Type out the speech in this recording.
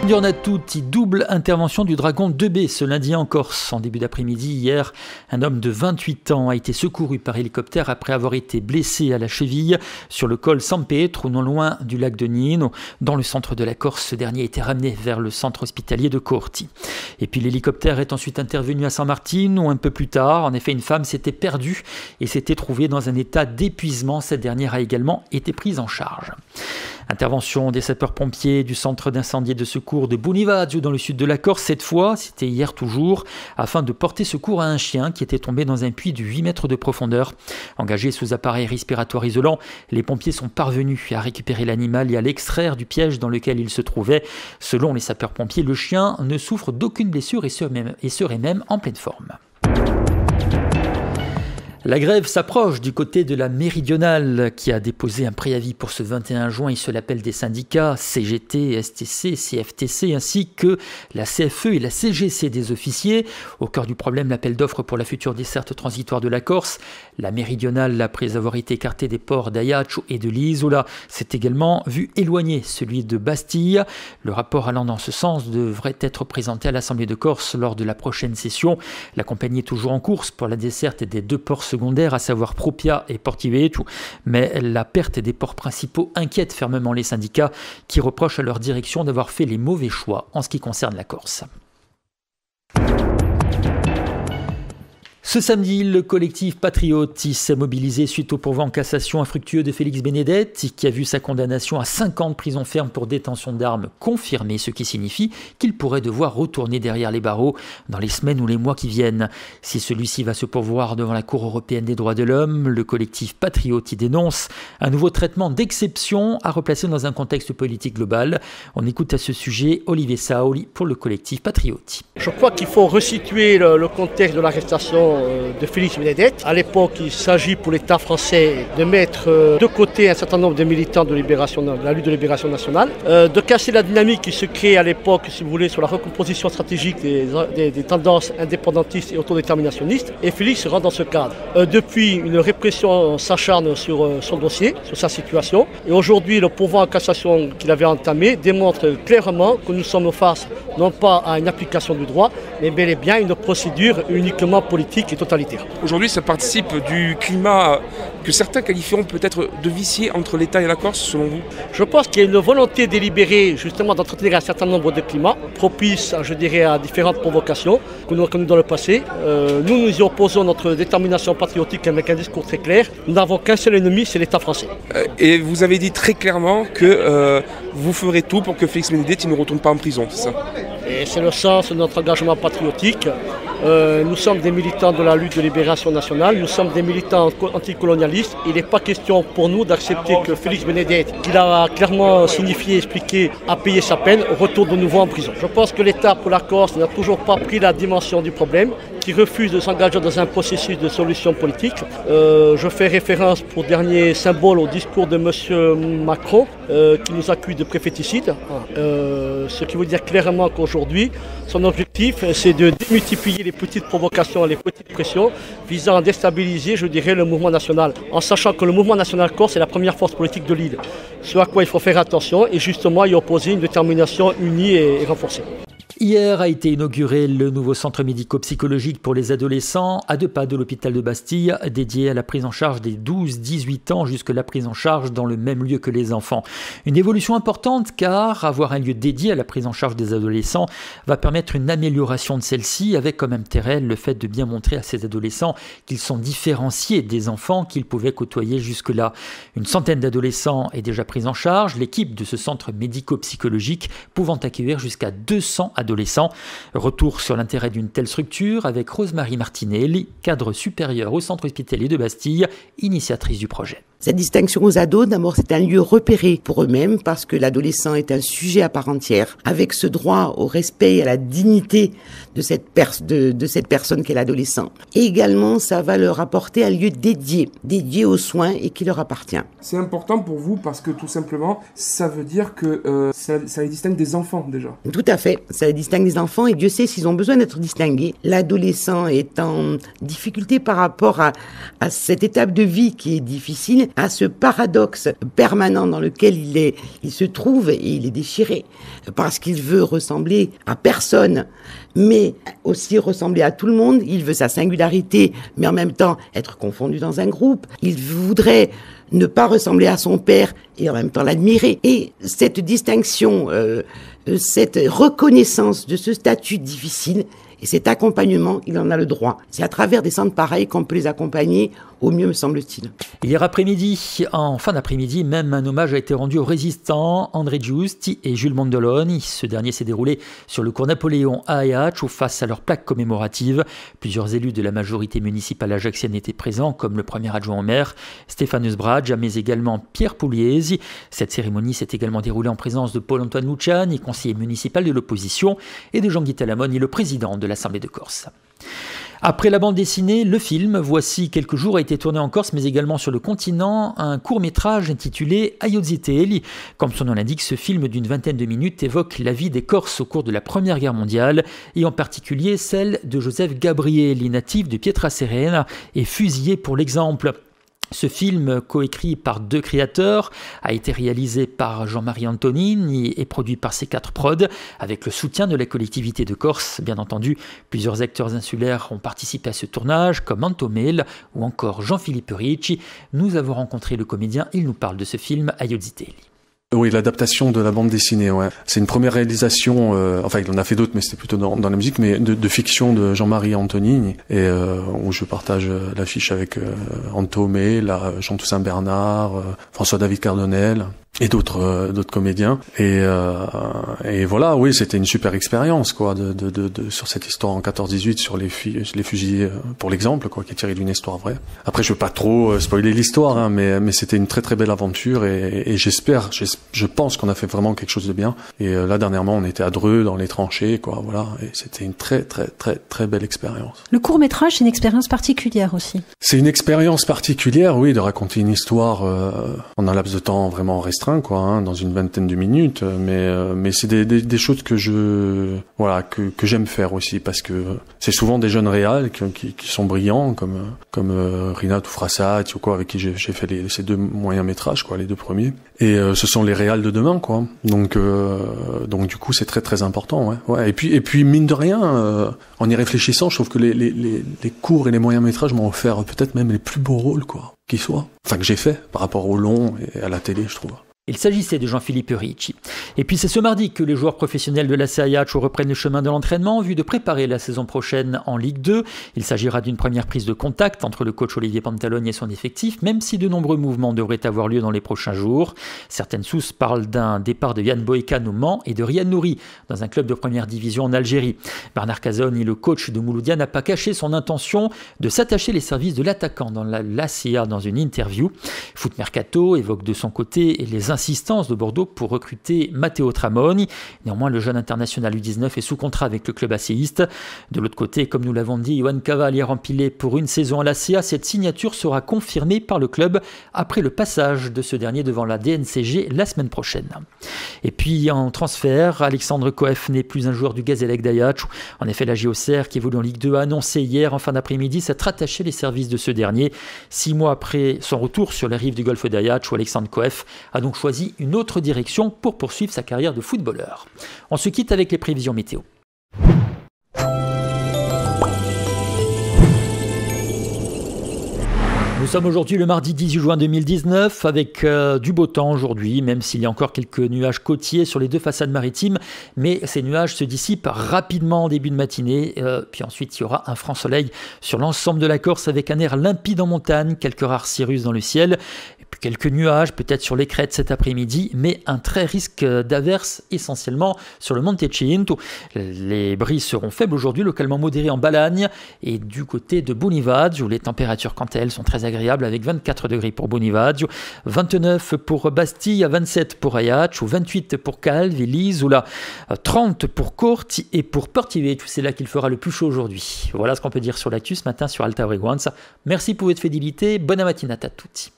Buongiorno a tutti, double intervention du Dragon 2B ce lundi en Corse. En début d'après-midi, hier, un homme de 28 ans a été secouru par hélicoptère après avoir été blessé à la cheville sur le col San Pietro, non loin du lac de Nino. Dans le centre de la Corse, ce dernier a été ramené vers le centre hospitalier de Corti. Et puis l'hélicoptère est ensuite intervenu à San Martino un peu plus tard. En effet, une femme s'était perdue et s'était trouvée dans un état d'épuisement. Cette dernière a également été prise en charge. Intervention des sapeurs-pompiers du centre d'incendie et de secours de Bonivaggio dans le sud de la Corse. Cette fois, c'était hier toujours, afin de porter secours à un chien qui était tombé dans un puits de 8 mètres de profondeur. Engagés sous appareil respiratoire isolant, les pompiers sont parvenus à récupérer l'animal et à l'extraire du piège dans lequel il se trouvait. Selon les sapeurs-pompiers, le chien ne souffre d'aucune blessure et serait même en pleine forme. La grève s'approche du côté de la Méridionale qui a déposé un préavis pour ce 21 juin. Il se l'appelle des syndicats CGT, STC, CFTC ainsi que la CFE et la CGC des officiers. Au cœur du problème, l'appel d'offres pour la future desserte transitoire de la Corse. La Méridionale, après avoir été écartée des ports d'Ajaccio et de l'Isola, s'est également vu éloigner celui de Bastille. Le rapport allant dans ce sens devrait être présenté à l'Assemblée de Corse lors de la prochaine session. La compagnie est toujours en course pour la desserte des deux ports secondaires, à savoir Propia et Portivetto, mais la perte des ports principaux inquiète fermement les syndicats qui reprochent à leur direction d'avoir fait les mauvais choix en ce qui concerne la Corse. Ce samedi, le collectif Patriotti s'est mobilisé suite au pourvoi en cassation infructueux de Félix Benedetti, qui a vu sa condamnation à 5 ans de prison ferme pour détention d'armes confirmée, ce qui signifie qu'il pourrait devoir retourner derrière les barreaux dans les semaines ou les mois qui viennent. Si celui-ci va se pourvoir devant la Cour européenne des droits de l'homme, le collectif Patriotti dénonce un nouveau traitement d'exception à replacer dans un contexte politique global. On écoute à ce sujet Olivier Saoli pour le collectif Patriotti. Je crois qu'il faut resituer le contexte de l'arrestation de Félix Benedetti. À l'époque, il s'agit pour l'État français de mettre de côté un certain nombre de militants de la lutte de libération nationale, de casser la dynamique qui se crée à l'époque, si vous voulez, sur la recomposition stratégique des tendances indépendantistes et autodéterminationnistes. Et Félix rentre dans ce cadre. Depuis, une répression s'acharne sur son dossier, sur sa situation. Et aujourd'hui, le pourvoi en cassation qu'il avait entamé démontre clairement que nous sommes face non pas à une application du droit, mais bel et bien une procédure uniquement politique et totalitaire. Aujourd'hui, ça participe du climat que certains qualifieront peut-être de vicié entre l'État et la Corse, selon vous? Je pense qu'il y a une volonté délibérée justement d'entretenir un certain nombre de climats propices, je dirais, à différentes provocations que nous avons connues dans le passé. Nous nous y opposons notre détermination patriotique avec un discours très clair. Nous n'avons qu'un seul ennemi, c'est l'État français. Et vous avez dit très clairement que vous ferez tout pour que Félix Benedetti ne retourne pas en prison, c'est ça? Et c'est le sens de notre engagement patriotique. Nous sommes des militants de la lutte de libération nationale, nous sommes des militants anticolonialistes. Il n'est pas question pour nous d'accepter que Félix Benedetti, qu'il a clairement signifié, expliqué, a payé sa peine, retourne de nouveau en prison. Je pense que l'État pour la Corse n'a toujours pas pris la dimension du problème, qui refuse de s'engager dans un processus de solution politique. Je fais référence pour dernier symbole au discours de M. Macron, qui nous accuse de prophéticide. Ce qui veut dire clairement qu'aujourd'hui, son objectif, c'est de démultiplier les petites provocations, les petites pressions, visant à déstabiliser, je dirais, le mouvement national, en sachant que le mouvement national corse est la première force politique de l'île. Ce à quoi il faut faire attention et justement y opposer une détermination unie et renforcée. Hier a été inauguré le nouveau centre médico-psychologique pour les adolescents à 2 pas de l'hôpital de Bastille, dédié à la prise en charge des 12-18 ans jusque la prise en charge dans le même lieu que les enfants. Une évolution importante car avoir un lieu dédié à la prise en charge des adolescents va permettre une amélioration de celle-ci avec comme intérêt le fait de bien montrer à ces adolescents qu'ils sont différenciés des enfants qu'ils pouvaient côtoyer jusque-là. Une centaine d'adolescents est déjà prise en charge, l'équipe de ce centre médico-psychologique pouvant accueillir jusqu'à 200 adolescents. Retour sur l'intérêt d'une telle structure avec Rosemarie Martinelli, cadre supérieur au centre hospitalier de Bastille, initiatrice du projet. Cette distinction aux ados, d'abord, c'est un lieu repéré pour eux-mêmes parce que l'adolescent est un sujet à part entière, avec ce droit au respect et à la dignité de cette personne qu'est l'adolescent. Et également, ça va leur apporter un lieu dédié aux soins et qui leur appartient. C'est important pour vous parce que tout simplement, ça veut dire que ça les distingue des enfants déjà. Tout à fait, ça les distingue des enfants et Dieu sait s'ils ont besoin d'être distingués. L'adolescent est en difficulté par rapport à cette étape de vie qui est difficile. à ce paradoxe permanent dans lequel il se trouve et il est déchiré parce qu'il veut ressembler à personne, mais aussi ressembler à tout le monde. Il veut sa singularité, mais en même temps être confondu dans un groupe. Il voudrait ne pas ressembler à son père et en même temps l'admirer. Et cette distinction, cette reconnaissance de ce statut difficile et cet accompagnement, il en a le droit. C'est à travers des centres pareils qu'on peut les accompagner au mieux, me semble-t-il. Hier après-midi, en fin d'après-midi, même un hommage a été rendu aux résistants André Giusti et Jules Mondoloni. Ce dernier s'est déroulé sur le cours Napoléon à Ajaccio face à leur plaque commémorative. Plusieurs élus de la majorité municipale ajaxienne étaient présents, comme le premier adjoint au maire, Stéphane Sbradja, mais également Pierre Pugliesi. Cette cérémonie s'est également déroulée en présence de Paul-Antoine Luciani, conseiller municipal de l'opposition, et de Jean-Guy Talamoni, le président de l'Assemblée de Corse. Après la bande dessinée, le film, voici quelques jours, a été tourné en Corse, mais également sur le continent, un court-métrage intitulé Aio Zitelli. Comme son nom l'indique, ce film d'une 20aine de minutes évoque la vie des Corses au cours de la Première Guerre mondiale, et en particulier celle de Joseph Gabrielli, natif de Pietraserena, et fusillé pour l'exemple. Ce film, coécrit par 2 créateurs, a été réalisé par Jean-Marie Antonini et produit par C4 Prod, avec le soutien de la collectivité de Corse. Bien entendu, plusieurs acteurs insulaires ont participé à ce tournage, comme Antomel ou encore Jean-Philippe Ricci. Nous avons rencontré le comédien, il nous parle de ce film Aio Zitelli. Oui, l'adaptation de la bande dessinée, ouais. C'est une première réalisation, enfin il en a fait d'autres, mais c'était plutôt dans la musique, mais de fiction de Jean-Marie Antonini, et où je partage l'affiche avec Anto Mela, Jean-Toussaint Bernard, François-David Cardonnel, et d'autres comédiens, et voilà, oui, c'était une super expérience, quoi, sur cette histoire en 14-18 sur les fusillés pour l'exemple, quoi, qui est tiré d'une histoire vraie. Après, je veux pas trop spoiler l'histoire, hein, mais c'était une très très belle aventure, et je pense qu'on a fait vraiment quelque chose de bien. Et là, dernièrement, on était à Dreux, dans les tranchées, quoi, voilà, et c'était une très très très très belle expérience. Le court-métrage, c'est une expérience particulière aussi. C'est une expérience particulière, oui, de raconter une histoire en un laps de temps vraiment restreint, quoi, hein, dans une 20aine de minutes, mais c'est des choses que j'aime faire aussi, parce que c'est souvent des jeunes réals qui sont brillants, comme Rinat ou Frassat ou quoi, avec qui j'ai fait ces 2 moyens métrages, quoi, les 2 premiers, et ce sont les réals de demain, quoi. Donc du coup c'est très très important, ouais. Et puis mine de rien, en y réfléchissant, je trouve que les courts et les moyens métrages m'ont offert peut-être même les plus beaux rôles, quoi, qui soient, enfin que j'ai fait par rapport au long et à la télé, je trouve. Il s'agissait de Jean-Philippe Ricci. Et puis c'est ce mardi que les joueurs professionnels de l'AC Ajaccio reprennent le chemin de l'entraînement en vue de préparer la saison prochaine en Ligue 2. Il s'agira d'une première prise de contact entre le coach Olivier Pantalone et son effectif, même si de nombreux mouvements devraient avoir lieu dans les prochains jours. Certaines sources parlent d'un départ de Yann Boykan au Mans et de Riyad Nouri dans un club de première division en Algérie. Bernard Casoni, le coach de Mouloudia, n'a pas caché son intention de s'attacher les services de l'attaquant dans l'ACA dans une interview. Foot Mercato évoque de son côté les insistance de Bordeaux pour recruter Matteo Tramoni. Néanmoins, le jeune international U19 est sous contrat avec le club acéiste. De l'autre côté, comme nous l'avons dit, Yohan Cavalier empilé pour une saison à l'ACA. Cette signature sera confirmée par le club après le passage de ce dernier devant la DNCG la semaine prochaine. Et puis en transfert, Alexandre Coef n'est plus un joueur du Gazélec d'Ajaccio. En effet, la JOCR, qui évolue en Ligue 2, a annoncé hier en fin d'après-midi s'être rattaché les services de ce dernier. 6 mois après son retour sur les rives du golfe d'Ajaccio, Alexandre Coef a donc choisi une autre direction pour poursuivre sa carrière de footballeur. On se quitte avec les prévisions météo. Nous sommes aujourd'hui le mardi 18 juin 2019 avec du beau temps aujourd'hui, même s'il y a encore quelques nuages côtiers sur les 2 façades maritimes, mais ces nuages se dissipent rapidement en début de matinée, puis ensuite il y aura un franc soleil sur l'ensemble de la Corse avec un air limpide en montagne, quelques rares cirrus dans le ciel, et puis quelques nuages peut-être sur les crêtes cet après-midi, mais un très risque d'averse essentiellement sur le Monte Cinto. Les brises seront faibles aujourd'hui, localement modérées en Balagne et du côté de Bonivaggio, où les températures quant à elles sont très agréable avec 24 degrés pour Bonivaggio, 29 pour Bastia, 27 pour Ajaccio, 28 pour Calvi, l'Isola, 30 pour Corti et pour Portivecchio. C'est là qu'il fera le plus chaud aujourd'hui. Voilà ce qu'on peut dire sur l'actu ce matin sur Alta Frequenza. Merci pour votre fidélité. Bonne matinata a tutti.